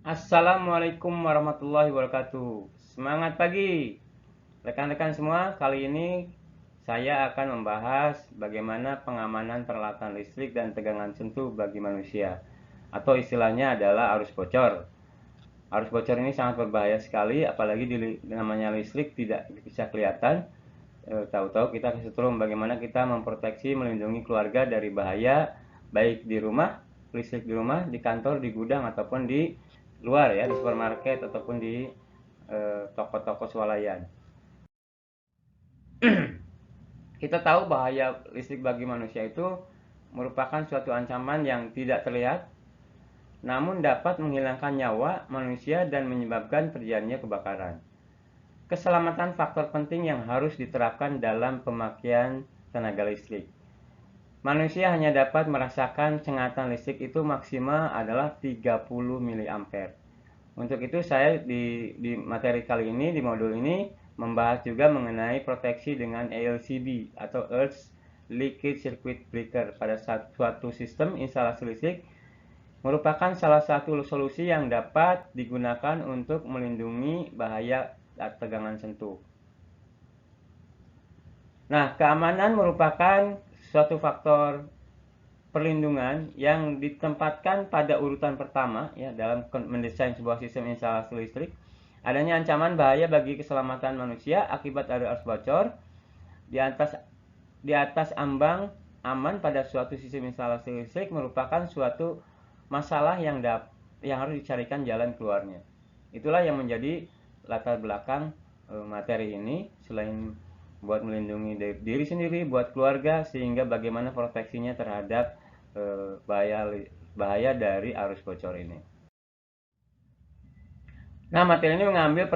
Assalamualaikum warahmatullahi wabarakatuh. Semangat pagi, rekan-rekan semua. Kali ini saya akan membahas bagaimana pengamanan peralatan listrik dan tegangan sentuh bagi manusia, atau istilahnya adalah arus bocor. Arus bocor ini sangat berbahaya sekali, apalagi namanya listrik tidak bisa kelihatan. Tahu-tahu kita kesetrum. Bagaimana kita memproteksi, melindungi keluarga dari bahaya, baik di rumah, listrik di rumah, di kantor, di gudang, ataupun di luar ya, di supermarket ataupun di toko-toko swalayan. Kita tahu bahaya listrik bagi manusia itu merupakan suatu ancaman yang tidak terlihat, namun dapat menghilangkan nyawa manusia dan menyebabkan terjadinya kebakaran. Keselamatan faktor penting yang harus diterapkan dalam pemakaian tenaga listrik. Manusia hanya dapat merasakan sengatan listrik itu maksimal adalah 30 mA. Untuk itu saya di materi kali ini, di modul ini, membahas juga mengenai proteksi dengan ELCB atau Earth Leakage Circuit Breaker pada suatu sistem instalasi listrik, merupakan salah satu solusi yang dapat digunakan untuk melindungi bahaya tegangan sentuh. Nah, keamanan merupakan suatu faktor perlindungan yang ditempatkan pada urutan pertama ya dalam mendesain sebuah sistem instalasi listrik. Adanya ancaman bahaya bagi keselamatan manusia akibat arus bocor di atas ambang aman pada suatu sistem instalasi listrik merupakan suatu masalah yang harus dicarikan jalan keluarnya. Itulah yang menjadi latar belakang materi ini, selain buat melindungi diri sendiri, buat keluarga, sehingga bagaimana proteksinya terhadap bahaya dari arus bocor ini. Nah, materi ini mengambil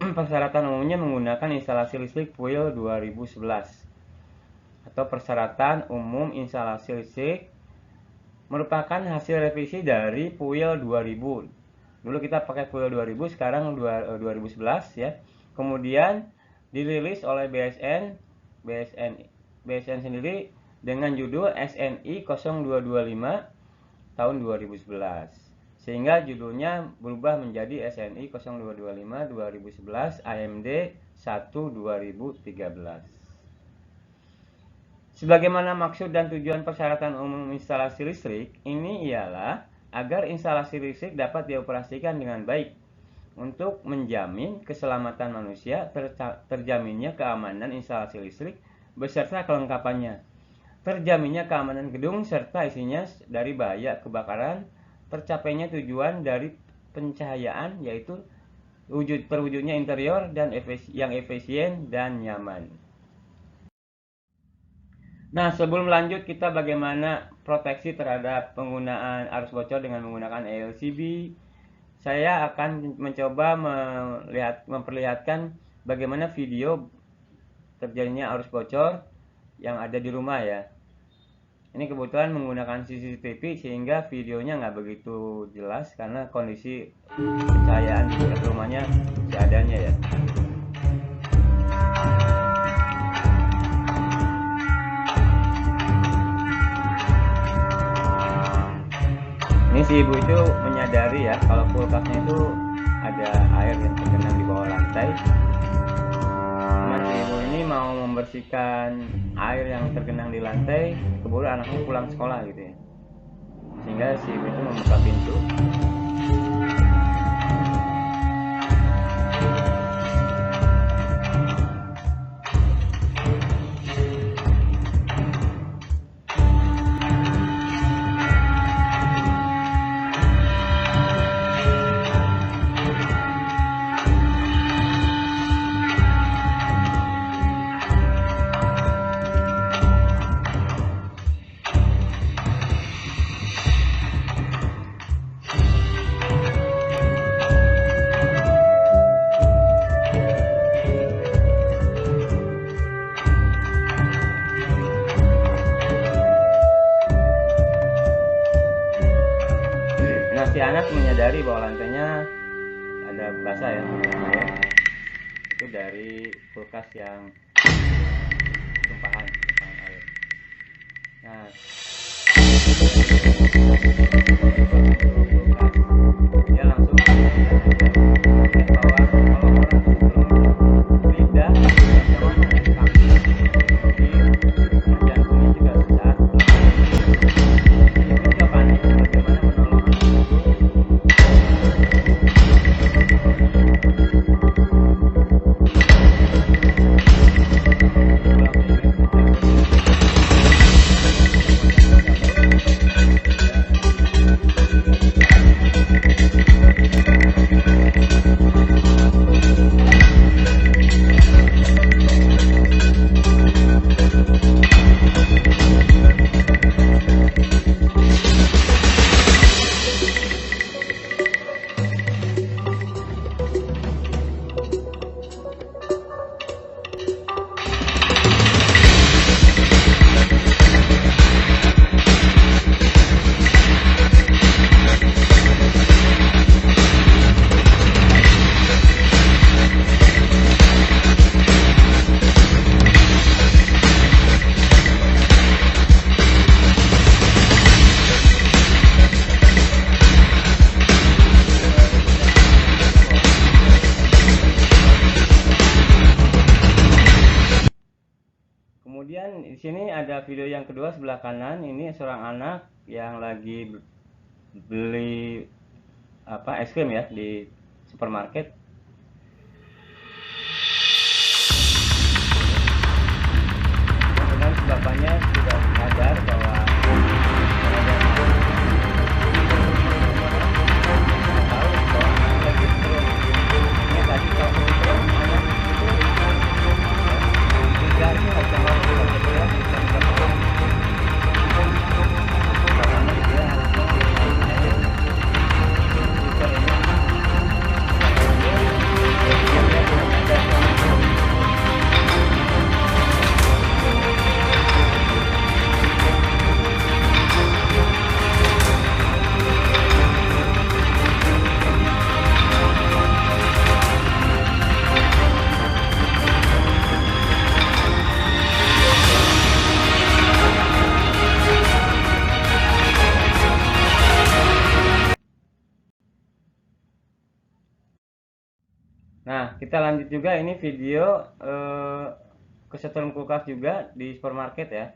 persyaratan umumnya menggunakan instalasi listrik PUIL 2011 atau persyaratan umum instalasi listrik, merupakan hasil revisi dari PUIL 2000. Dulu kita pakai PUIL 2000, sekarang 2011 ya. Kemudian dirilis oleh BSN sendiri dengan judul SNI 0225 tahun 2011, sehingga judulnya berubah menjadi SNI 0225 2011 AMD 1 2013. Sebagaimana maksud dan tujuan persyaratan umum instalasi listrik ini ialah agar instalasi listrik dapat dioperasikan dengan baik untuk menjamin keselamatan manusia, terjaminnya keamanan instalasi listrik beserta kelengkapannya, terjaminnya keamanan gedung serta isinya dari bahaya kebakaran, tercapainya tujuan dari pencahayaan yaitu terwujudnya interior dan yang efisien dan nyaman. Nah, sebelum lanjut kita bagaimana proteksi terhadap penggunaan arus bocor dengan menggunakan ELCB, saya akan mencoba memperlihatkan bagaimana video terjadinya arus bocor yang ada di rumah ya. Ini kebetulan menggunakan CCTV sehingga videonya nggak begitu jelas karena kondisi pencahayaan di rumahnya seadanya ya. Ini si ibu itu menyadari ya kalau kulkasnya itu ada air yang tergenang di bawah lantai. Nah, si ibu ini mau membersihkan air yang tergenang di lantai, keburu anaknya pulang sekolah gitu ya. Sehingga si ibu itu membuka pintu. Si anak menyadari bahwa lantainya ada basah ya, air. Itu dari kulkas yang tumpahan air. Nah, dia langsung sini ada video yang kedua sebelah kanan. Ini seorang anak yang lagi beli es krim ya di supermarket. Kemudian bapaknya sudah sadar bahwa Nah, kita lanjut juga, ini video kesetrum kulkas juga di supermarket ya.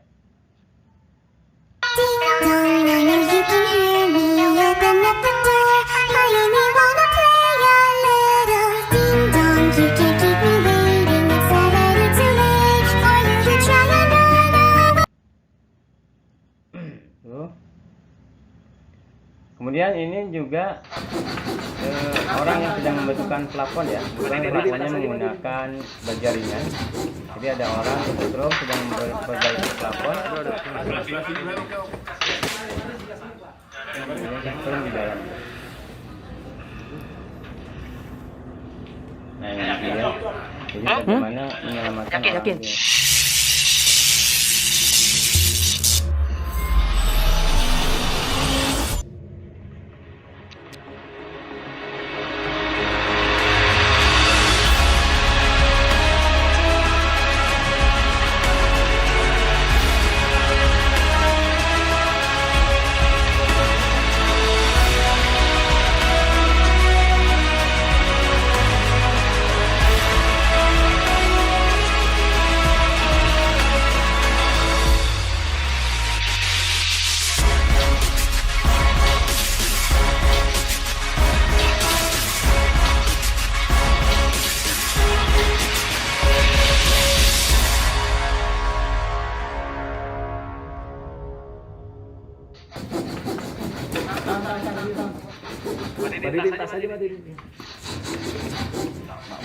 Kemudian ini juga orang yang sedang membentukkan plafon ya, bukan plafonnya menggunakan baja ringan. Jadi ada orang kesetrum sedang memperbaiki plafon. Kemudian kesetrum di dalam. Nah ini dia. Jadi bagaimana menyelamatkan orang ini.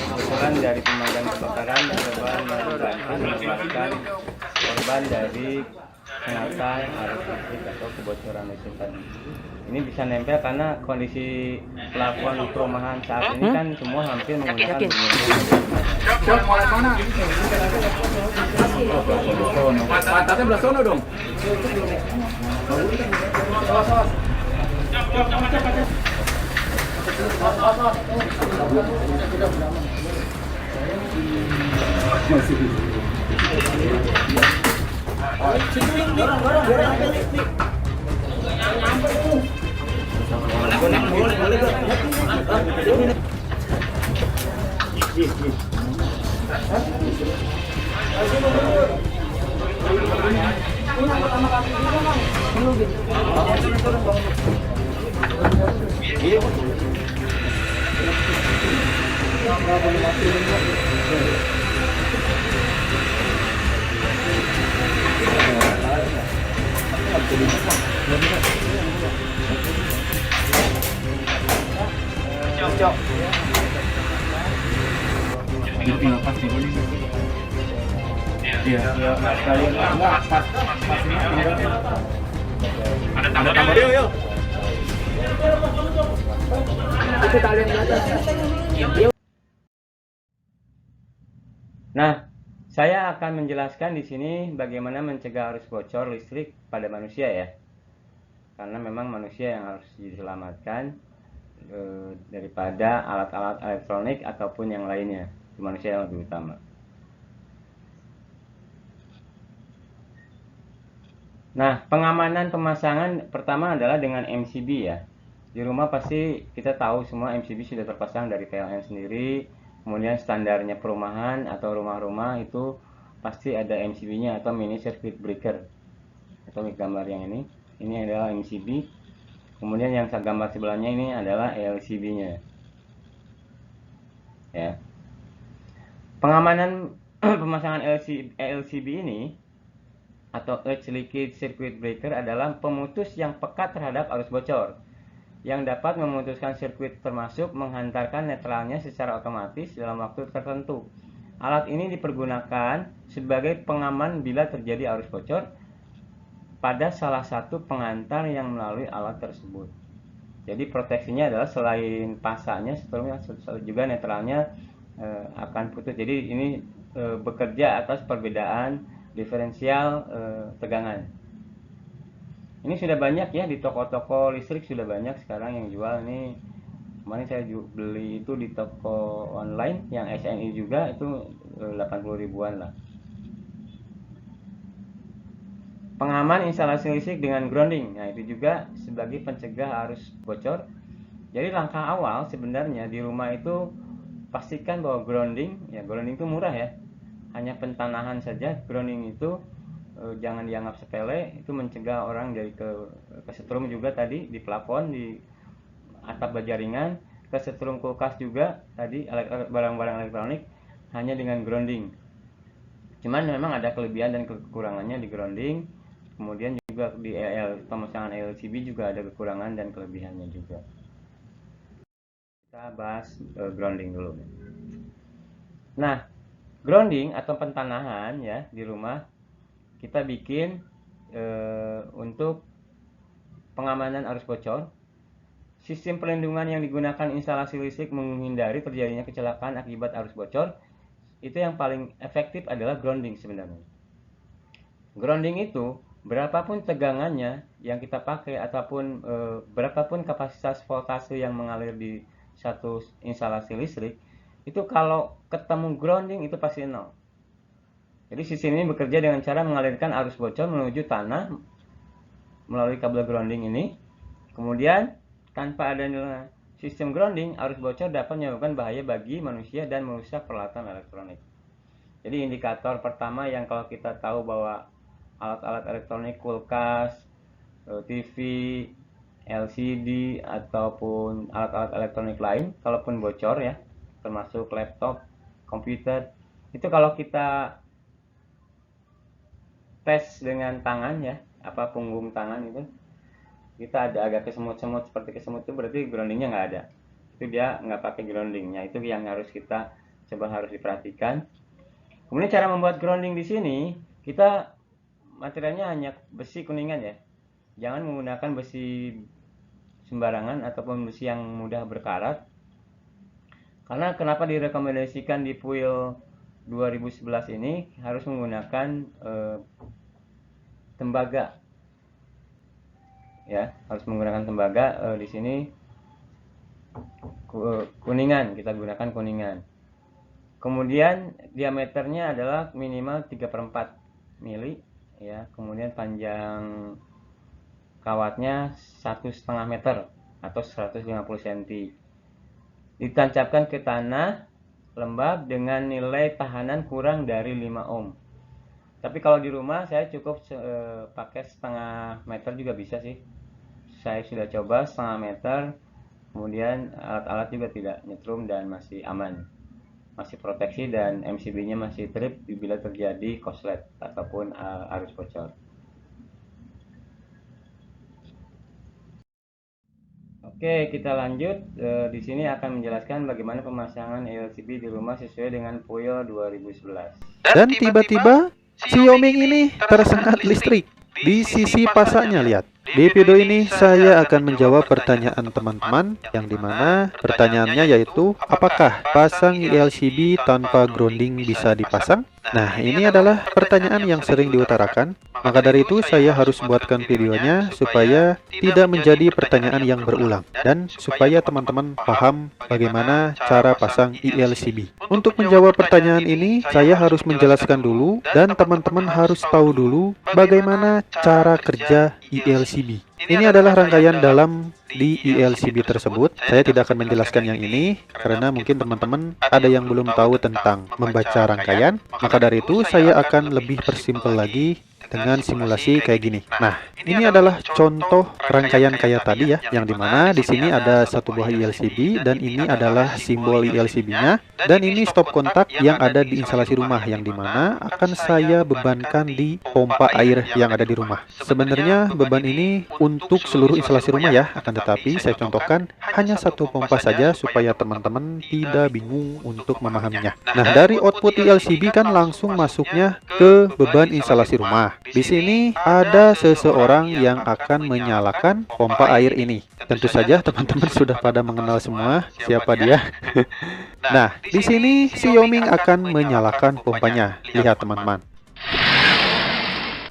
Kebetulan dari pemadam kebakaran coba membantu menyelamatkan korban dari sengatan arus listrik atau kebocoran listrik tadi. Ini bisa nempel karena kondisi plafon perumahan saat ini kan semua hampir menggunakan Pantatnya belah sono dong. Cok. Pas dulu nih. Iya. Sekali enggak pas ini ada tambah. Yuk. Itu tali yang di atas. Nah, saya akan menjelaskan di sini bagaimana mencegah arus bocor listrik pada manusia ya. Karena memang manusia yang harus diselamatkan daripada alat-alat elektronik ataupun yang lainnya. Manusia yang lebih utama. Nah, pengamanan pemasangan pertama adalah dengan MCB ya. Di rumah pasti kita tahu semua MCB sudah terpasang dari PLN sendiri. Kemudian standarnya perumahan atau rumah-rumah itu pasti ada MCB-nya atau mini circuit breaker. Atau gambar yang ini adalah MCB. Kemudian yang gambar sebelahnya ini adalah LCB-nya. Ya. Pengamanan pemasangan LCB ini atau Edge Leakage Circuit Breaker adalah pemutus yang peka terhadap arus bocor yang dapat memutuskan sirkuit termasuk menghantarkan netralnya secara otomatis dalam waktu tertentu. Alat ini dipergunakan sebagai pengaman bila terjadi arus bocor pada salah satu pengantar yang melalui alat tersebut. Jadi proteksinya adalah selain pasanya, setelahnya juga netralnya akan putus. Jadi ini bekerja atas perbedaan diferensial tegangan. Ini sudah banyak ya di toko-toko listrik, sudah banyak sekarang yang jual. Ini kemarin saya beli itu di toko online yang SNI juga, itu 80 ribuan lah. Pengaman instalasi listrik dengan grounding. Nah, itu juga sebagai pencegah arus bocor. Jadi langkah awal sebenarnya di rumah itu pastikan bahwa grounding itu murah ya. Hanya pentanahan saja. Grounding itu jangan dianggap sepele, itu mencegah orang dari kesetrum juga tadi di plafon, di atap baja ringan, kesetrum kulkas juga tadi, barang-barang elektronik hanya dengan grounding. Cuman memang ada kelebihan dan kekurangannya di grounding. Kemudian juga di pemasangan LCB juga ada kekurangan dan kelebihannya juga. Kita bahas grounding dulu. Nah, grounding atau pentanahan ya di rumah kita bikin untuk pengamanan arus bocor. Sistem perlindungan yang digunakan instalasi listrik menghindari terjadinya kecelakaan akibat arus bocor. Itu yang paling efektif adalah grounding sebenarnya. Grounding itu berapapun tegangannya yang kita pakai ataupun berapapun kapasitas voltase yang mengalir di satu instalasi listrik, itu kalau ketemu grounding itu pasti nol. Jadi sistem ini bekerja dengan cara mengalirkan arus bocor menuju tanah melalui kabel grounding ini. Kemudian tanpa adanya sistem grounding, arus bocor dapat menyebabkan bahaya bagi manusia dan merusak peralatan elektronik. Jadi indikator pertama yang kalau kita tahu bahwa alat-alat elektronik, kulkas, TV, LCD ataupun alat-alat elektronik lain, kalaupun bocor ya, termasuk laptop, komputer, itu kalau kita tes dengan tangan ya, punggung tangan itu, kita ada agak kesemut-semut seperti kesemut, itu berarti groundingnya nggak ada. Itu dia nggak pakai groundingnya. Itu yang harus kita harus diperhatikan. Kemudian cara membuat grounding di sini, kita materialnya hanya besi kuningan ya. Jangan menggunakan besi sembarangan ataupun besi yang mudah berkarat. Karena kenapa direkomendasikan di Puil 2011 ini harus menggunakan tembaga ya, harus menggunakan tembaga. Di sini kuningan, kita gunakan kuningan. Kemudian diameternya adalah minimal 3/4 mili ya. Kemudian panjang kawatnya 1,5 meter atau 150 cm. Ditancapkan ke tanah lembab dengan nilai tahanan kurang dari 5 ohm. Tapi kalau di rumah saya cukup pakai 0,5 meter juga bisa sih. Saya sudah coba 0,5 meter. Kemudian alat-alat juga tidak nyetrum dan masih aman, masih proteksi, dan MCB-nya masih trip bila terjadi korslet ataupun arus bocor. Oke, kita lanjut. Di sini akan menjelaskan bagaimana pemasangan LCB di rumah sesuai dengan Puil 2011. Dan tiba-tiba Xiaomi ini tersengat listrik di sisi pasaknya. Lihat. Di video ini saya akan menjawab pertanyaan teman-teman, yang dimana pertanyaannya yaitu apakah pasang LCB tanpa grounding bisa dipasang? Nah, ini adalah pertanyaan yang sering diutarakan. Maka dari itu saya harus buatkan videonya supaya tidak menjadi pertanyaan yang berulang dan supaya teman-teman paham bagaimana cara pasang LCB. Untuk menjawab pertanyaan ini, saya harus menjelaskan dulu dan teman-teman harus tahu dulu bagaimana cara kerja LCB ELCB. Ini adalah rangkaian dalam di ELCB tersebut. Saya tidak akan menjelaskan yang ini karena mungkin teman-teman ada yang belum tahu tentang membaca rangkaian. Maka dari itu saya akan lebih persimpel lagi dengan simulasi kayak gini. Nah, ini adalah contoh rangkaian kayak tadi ya, yang dimana di sini ada satu buah ELCB dan ini adalah simbol ELCB-nya, dan ini stop kontak yang ada di instalasi rumah, yang dimana akan saya bebankan di pompa air yang ada di rumah. Sebenarnya beban ini untuk seluruh instalasi rumah ya, akan tetapi saya contohkan hanya satu pompa saja supaya teman-teman tidak bingung untuk memahaminya. Nah, dari output ELCB kan langsung masuknya ke beban instalasi rumah. Di sini ada seseorang yang akan menyalakan pompa air ini. Tentu saja teman-teman sudah pada mengenal semua siapa dia. Nah, di sini si Yoming akan menyalakan pompanya. Lihat teman-teman.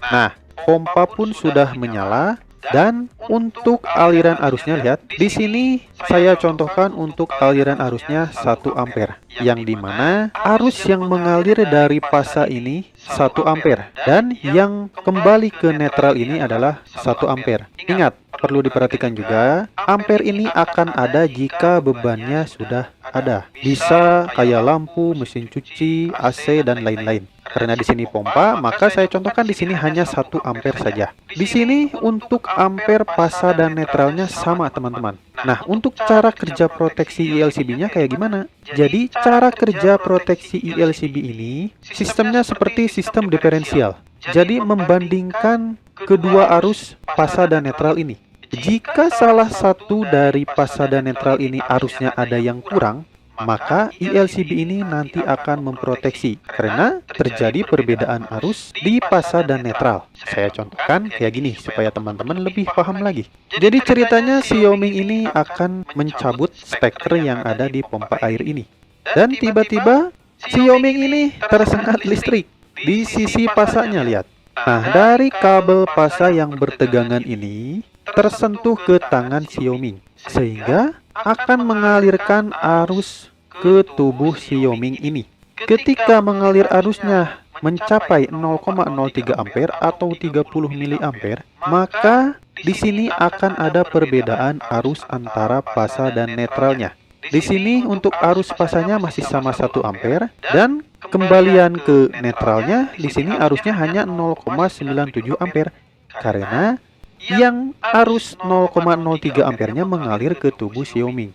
Nah, pompa pun sudah menyala. Dan untuk aliran arusnya, lihat di sini saya contohkan untuk aliran arusnya 1 ampere, yang dimana arus yang mengalir dari pasa ini 1 ampere dan yang kembali ke netral ini adalah 1 ampere. Ingat, perlu diperhatikan juga, ampere ini akan ada jika bebannya sudah ada. Bisa kayak lampu, mesin cuci, AC dan lain-lain. Karena di sini pompa, maka saya contohkan di sini hanya 1 ampere saja. Di sini untuk ampere pasa dan netralnya sama teman-teman. Nah, untuk cara kerja proteksi ELCB-nya kayak gimana? Jadi, cara kerja proteksi ELCB ini sistemnya seperti sistem diferensial. Jadi, membandingkan kedua arus pasa dan netral ini. Jika salah satu dari pasa dan netral ini arusnya ada yang kurang, maka ELCB ini nanti akan memproteksi karena terjadi perbedaan arus di pasa dan netral. Saya contohkan kayak gini supaya teman-teman lebih paham lagi. Jadi ceritanya si Yoming ini akan mencabut speaker yang ada di pompa air ini. Dan tiba-tiba si Yoming ini tersengat listrik di sisi pasanya, lihat. Nah, dari kabel pasa yang bertegangan ini tersentuh ke tangan si Yoming, sehingga akan mengalirkan arus ke tubuh si Yoming ini. Ketika mengalir arusnya mencapai 0,03 ampere atau 30 miliampere, maka di sini akan ada perbedaan arus antara pasa dan netralnya. Di sini untuk arus pasanya masih sama 1 ampere dan kembalian ke netralnya di sini arusnya hanya 0,97 ampere karena yang arus 0,03 ampernya mengalir ke tubuh si Yoming.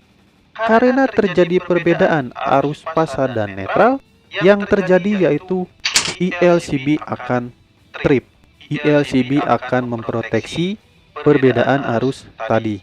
Karena terjadi perbedaan arus pasa dan netral, yang terjadi yaitu ELCB akan trip. ELCB akan memproteksi perbedaan arus tadi.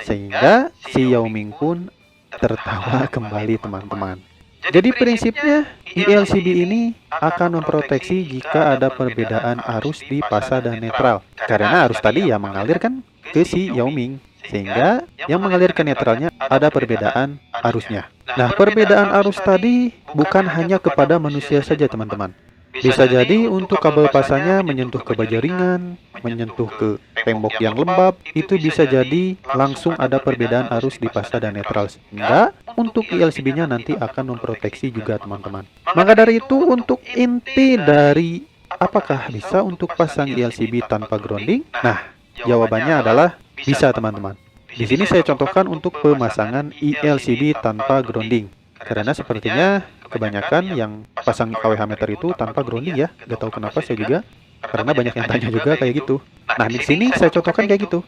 Sehingga si Yoming pun tertawa kembali teman-teman. Jadi prinsipnya ELCB ini akan memproteksi jika ada perbedaan arus di pasa dan netral. Karena arus tadi ya mengalir kan ke si Yoming, sehingga yang mengalir ke netralnya ada perbedaan arusnya. Nah, perbedaan arus tadi bukan hanya kepada manusia saja teman-teman. Bisa jadi untuk kabel pasanya menyentuh ke baja ringan, menyentuh ke tembok yang lembab, itu bisa jadi langsung ada perbedaan arus di pasa dan netral. Sehingga untuk ELCB-nya nanti akan memproteksi juga teman-teman. Maka dari itu untuk inti dari apakah bisa untuk pasang ELCB tanpa grounding? Nah, jawabannya adalah bisa teman-teman. Di sini saya contohkan untuk pemasangan ELCB tanpa grounding. Karena sepertinya kebanyakan yang pasang KWH meter itu tanpa grounding ya. Gak tahu kenapa saya juga. Karena banyak yang tanya juga kayak gitu. Nah, di sini saya contohkan kayak gitu.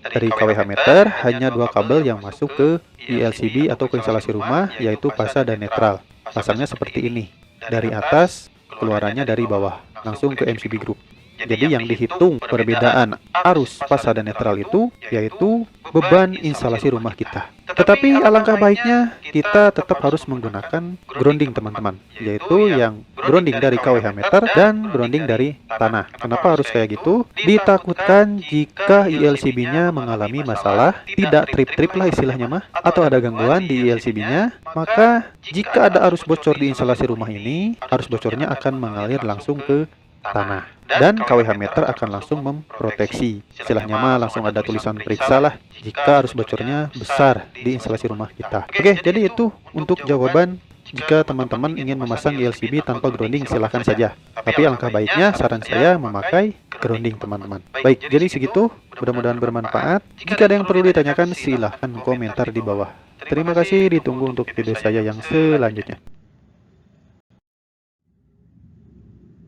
Dari KWH meter hanya 2 kabel yang masuk ke ELCB atau ke instalasi rumah, yaitu pasa dan netral. Pasangnya seperti ini. Dari atas, keluarannya dari bawah. Langsung ke MCB group. Jadi yang dihitung perbedaan arus pasa dan netral itu yaitu beban instalasi rumah kita. Tetapi alangkah baiknya kita tetap harus menggunakan grounding teman-teman, yaitu yang grounding dari KWH meter dan grounding dari tanah. Kenapa harus kayak gitu? Ditakutkan jika ELCB-nya mengalami masalah, tidak trip-trip lah istilahnya mah, atau ada gangguan di ELCB-nya, maka jika ada arus bocor di instalasi rumah ini, arus bocornya akan mengalir langsung ke tanah. Dan KWH meter akan langsung memproteksi. Istilahnya mah langsung ada tulisan periksa lah jika arus bocornya besar di instalasi rumah kita. Oke, jadi itu untuk jawaban. Jika teman-teman ingin memasang ELCB tanpa grounding, silahkan saja. Tapi alangkah baiknya saran saya memakai grounding teman-teman. Baik, jadi segitu. Mudah-mudahan bermanfaat. Jika ada yang perlu ditanyakan, silahkan komentar di bawah. Terima kasih, ditunggu untuk video saya yang selanjutnya.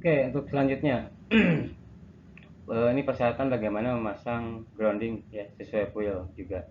Oke, untuk selanjutnya ini persyaratan bagaimana memasang grounding ya sesuai fuel juga.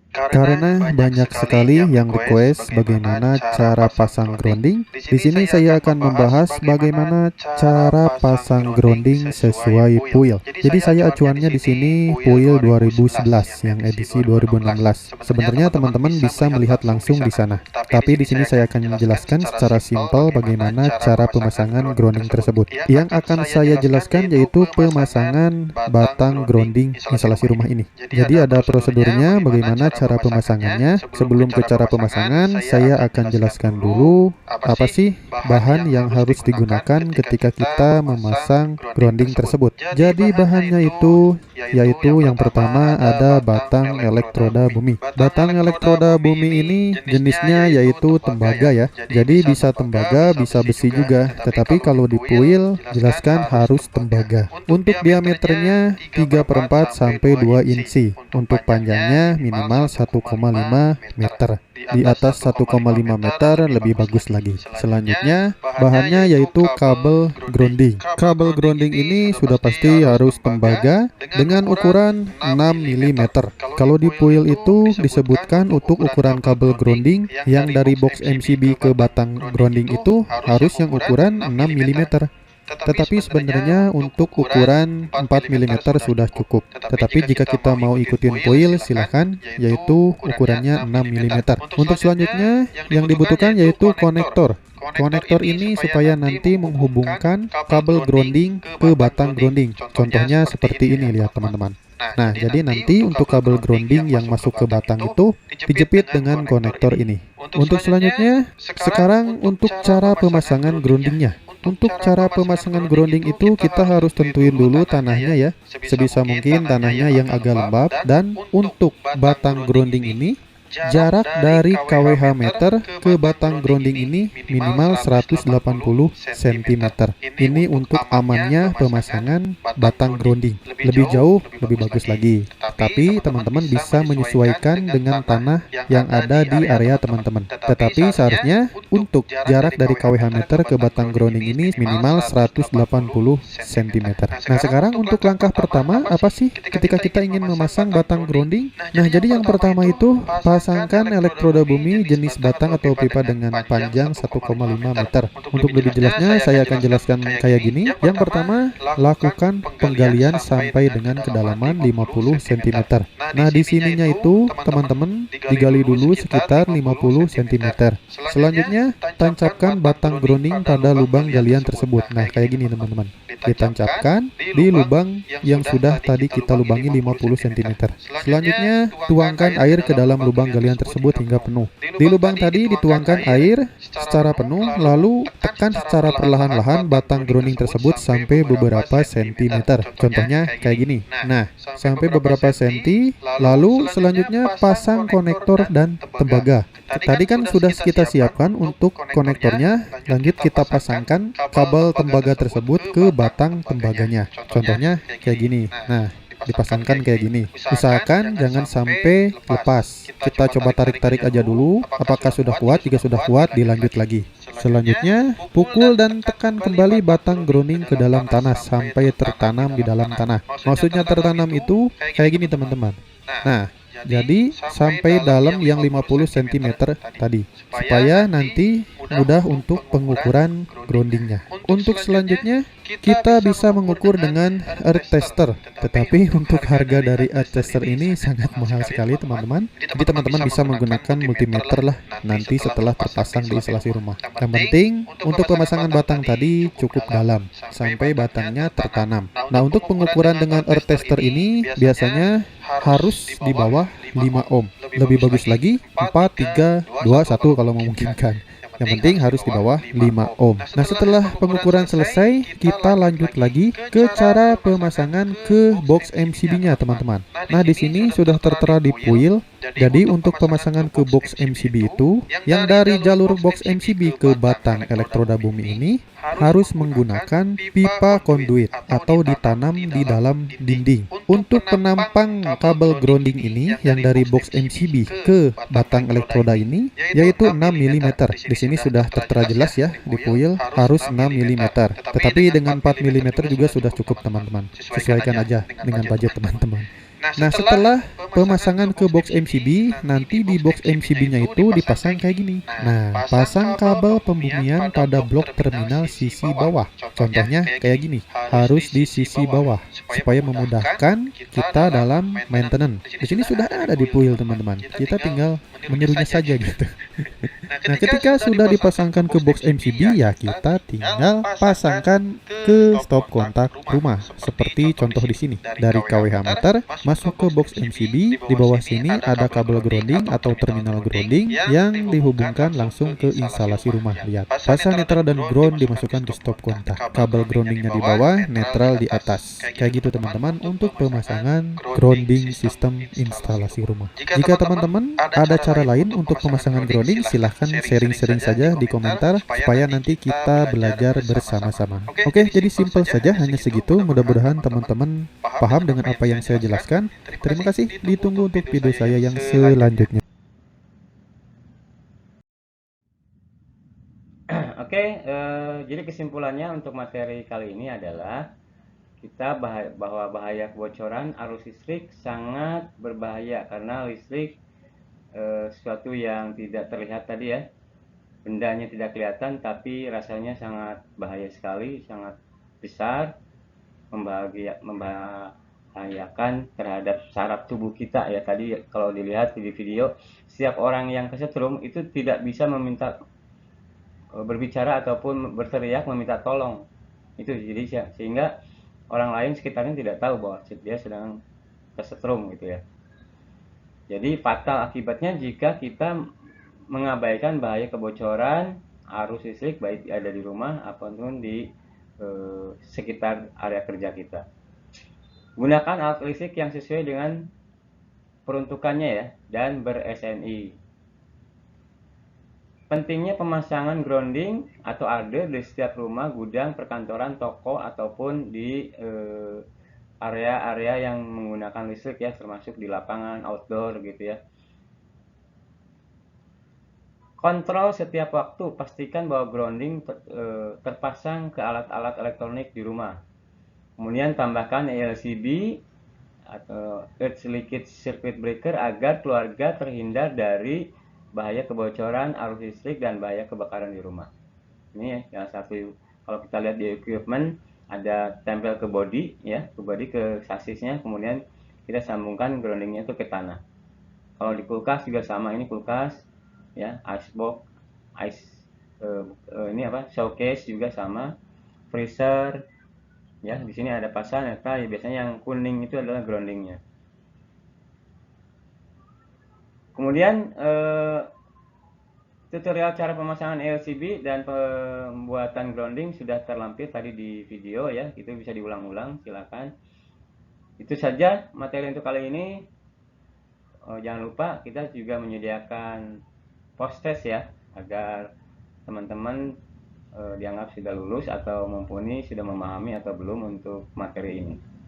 Karena banyak sekali yang request bagaimana cara pasang grounding, di sini saya akan membahas bagaimana cara pasang grounding sesuai fuel. Jadi saya acuannya di sini fuel 2011 yang edisi 2016. Sebenarnya teman-teman bisa melihat langsung di sana. Tapi di sini saya akan menjelaskan secara simpel bagaimana cara pemasangan grounding tersebut. Yang akan saya jelaskan yaitu pemasangan batang grounding instalasi rumah ini. Jadi ada prosedurnya bagaimana cara pemasangannya. Sebelum ke cara pemasangan, saya akan jelaskan dulu apa sih bahan yang harus digunakan ketika kita memasang grounding tersebut. Jadi bahannya itu yaitu yang pertama ada batang elektroda bumi. Batang elektroda bumi ini jenisnya yaitu tembaga ya. Jadi bisa tembaga, bisa besi juga. Tetapi kalau di fuel jelaskan harus tembaga. Untuk diameternya 3/4 sampai 2 inci. Untuk panjangnya minimal 1,5 meter. Di atas 1,5 meter lebih bagus lagi. Selanjutnya bahannya yaitu kabel grounding. Kabel grounding ini sudah pasti harus tembaga dengan ukuran 6 mm. Kalau di fuel itu disebutkan untuk ukuran kabel grounding yang dari box MCB ke batang grounding itu harus yang ukuran 6 mm. Tetapi sebenarnya untuk ukuran 4 mm sudah cukup. Tetapi jika kita mau ikutin fuel silahkan, yaitu ukurannya 6 mm. Untuk selanjutnya yang dibutuhkan yaitu konektor. Konektor ini supaya nanti menghubungkan kabel grounding ke batang grounding. Contohnya seperti ini, lihat teman-teman. Nah, jadi nanti untuk kabel grounding yang masuk ke batang itu dijepit dengan konektor ini. Untuk selanjutnya, sekarang untuk cara pemasangan groundingnya. Untuk cara pemasangan grounding itu kita harus tentuin dulu tanahnya ya. Sebisa mungkin tanahnya yang agak lembab. Dan untuk batang grounding ini jarak dari KWH meter ke batang grounding ini minimal 180 cm. Ini untuk amannya pemasangan batang grounding. Lebih jauh, lebih bagus lagi. Tapi teman-teman bisa menyesuaikan dengan tanah yang ada di area teman-teman. Tetapi seharusnya untuk jarak dari KWH meter ke batang grounding ini minimal 180 cm. Nah, sekarang untuk langkah pertama apa sih ketika kita ingin memasang batang grounding? Nah, jadi yang pertama itu pasangkan elektroda bumi jenis batang atau pipa dengan panjang 1,5 meter. Untuk lebih jelasnya saya akan jelaskan kayak gini. Yang pertama, lakukan penggalian sampai dengan kedalaman 50 cm. Nah, di sininya itu teman-teman digali dulu sekitar 50 cm. Selanjutnya, tancapkan batang grounding pada lubang galian tersebut. Nah, kayak gini teman-teman. Ditancapkan di lubang yang sudah tadi kita lubangi 50 cm. Selanjutnya, tuangkan air ke dalam lubang galian tersebut hingga penuh. Di lubang tadi dituangkan air secara penuh, lalu tekan secara perlahan-lahan batang grounding tersebut sampai beberapa sentimeter. Contohnya kayak gini. Nah, sampai beberapa senti, lalu selanjutnya pasang konektor dan tembaga. Tadi kan sudah kita siapkan untuk konektornya, lanjut kita pasangkan kabel tembaga tersebut ke batang tembaganya. Contohnya kayak gini. Nah, dipasangkan kayak gini. Usahakan jangan sampai lepas. Kita coba tarik-tarik aja dulu. Apakah sudah kuat? Jika sudah kuat, dilanjut lagi. Selanjutnya, pukul dan tekan kembali batang grounding ke dalam tanah sampai tertanam di dalam tanah. Maksudnya tertanam itu kayak gini teman-teman. Nah, jadi sampai dalam yang 50 cm tadi, supaya nanti mudah untuk pengukuran groundingnya. Untuk selanjutnya kita bisa mengukur dengan earth tester, tetapi untuk harga dari earth tester ini sangat mahal sekali teman-teman. Jadi teman-teman bisa menggunakan multimeter lah nanti setelah terpasang di instalasi rumah. Yang penting untuk pemasangan batang tadi cukup dalam sampai batangnya tertanam. Nah, untuk pengukuran dengan earth tester ini biasanya harus di bawah 5 ohm. Lebih bagus lagi 4, 3, 2, 1 kalau memungkinkan. Yang penting harus di bawah 5 ohm. Nah, setelah pengukuran selesai, kita lanjut lagi ke cara pemasangan ke box MCB-nya, teman-teman. Nah, di sini sudah tertera di puil. Jadi untuk pemasangan ke box MCB itu, yang dari jalur box MCB ke batang elektroda bumi ini harus menggunakan pipa konduit atau ditanam di dalam dinding. Untuk penampang kabel grounding ini yang dari box MCB ke batang elektroda ini yaitu 6 mm. Di sini sudah tertera jelas ya di puil harus 6 mm. Tetapi dengan 4 mm juga sudah cukup, teman-teman. Sesuaikan aja dengan budget teman-teman. Nah, setelah pemasangan ke box MCB, nanti di box MCB-nya itu dipasang kayak gini. Nah, pasang kabel pembumian pada blok terminal sisi bawah. Contohnya kayak gini, harus di sisi bawah supaya memudahkan kita dalam maintenance. Di sini sudah ada di puil, teman-teman. Kita tinggal menirunya saja gitu. Nah, ketika sudah dipasangkan ke box MCB, ya kita tinggal pasangkan ke stop kontak rumah. Seperti contoh di sini, dari KWH meter masuk ke box MCB, di bawah sini ada kabel grounding atau terminal grounding yang dihubungkan langsung ke instalasi rumah. Lihat, pasang netral dan ground dimasukkan ke stop kontak. Kabel groundingnya di bawah, netral di atas. Kayak gitu, teman-teman, untuk pemasangan grounding sistem instalasi rumah. Jika teman-teman ada cara lain untuk pemasangan grounding, silahkan sharing-sharing saja di komentar supaya nanti kita belajar bersama-sama. Oke, jadi simple saja, hanya segitu. Mudah-mudahan teman-teman paham dengan apa yang saya jelaskan. Terima kasih, ditunggu untuk video saya yang selanjutnya. Oke, jadi kesimpulannya untuk materi kali ini adalah bahwa bahaya kebocoran arus listrik sangat berbahaya karena listrik sesuatu yang tidak terlihat tadi ya, bendanya tidak kelihatan tapi rasanya sangat bahaya sekali, sangat besar, membahayakan terhadap saraf tubuh kita ya. Tadi kalau dilihat di video, setiap orang yang kesetrum itu tidak bisa berbicara ataupun berteriak meminta tolong. Itu jadi sehingga orang lain sekitarnya tidak tahu bahwa dia sedang kesetrum gitu ya. Jadi fatal akibatnya jika kita mengabaikan bahaya kebocoran arus listrik, baik ada di rumah ataupun di sekitar area kerja kita. Gunakan alat listrik yang sesuai dengan peruntukannya ya, dan ber-SNI. Pentingnya pemasangan grounding atau arde di setiap rumah, gudang, perkantoran, toko, ataupun di area-area yang menggunakan listrik ya, termasuk di lapangan, outdoor gitu ya. Kontrol setiap waktu, pastikan bahwa grounding terpasang ke alat-alat elektronik di rumah. Kemudian tambahkan LCB atau Earth Leakage Circuit Breaker agar keluarga terhindar dari bahaya kebocoran arus listrik dan bahaya kebakaran di rumah. Ini ya satu, kalau kita lihat di equipment ada tempel ke body ya, ke sasisnya, kemudian kita sambungkan groundingnya itu ke tanah. Kalau di kulkas juga sama, ini kulkas ya, icebox, showcase juga sama, freezer ya. Di sini ada pasang ya, biasanya yang kuning itu adalah groundingnya. Kemudian tutorial cara pemasangan LCB dan pembuatan grounding sudah terlampir tadi di video ya, itu bisa diulang-ulang, silakan. Itu saja materi untuk kali ini. Jangan lupa kita juga menyediakan post test ya, agar teman-teman dianggap sudah lulus atau mumpuni, sudah memahami atau belum untuk materi ini.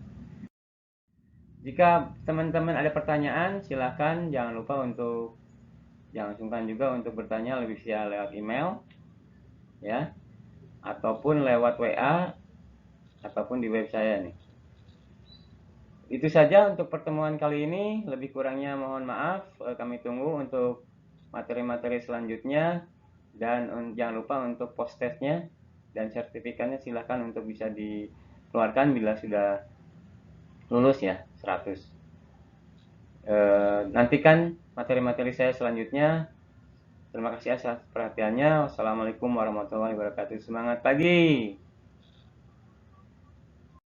Jika teman-teman ada pertanyaan, silakan, jangan sungkan juga untuk bertanya, lebih bisa lewat email ya, ataupun lewat WA ataupun di web saya nih. Itu saja untuk pertemuan kali ini, lebih kurangnya mohon maaf. Kami tunggu untuk materi-materi selanjutnya, dan jangan lupa untuk post testnya dan sertifikatnya silahkan untuk bisa dikeluarkan bila sudah lulus ya 100. Nantikan materi-materi saya selanjutnya. Terima kasih atas perhatiannya. Wassalamualaikum warahmatullahi wabarakatuh. Semangat pagi.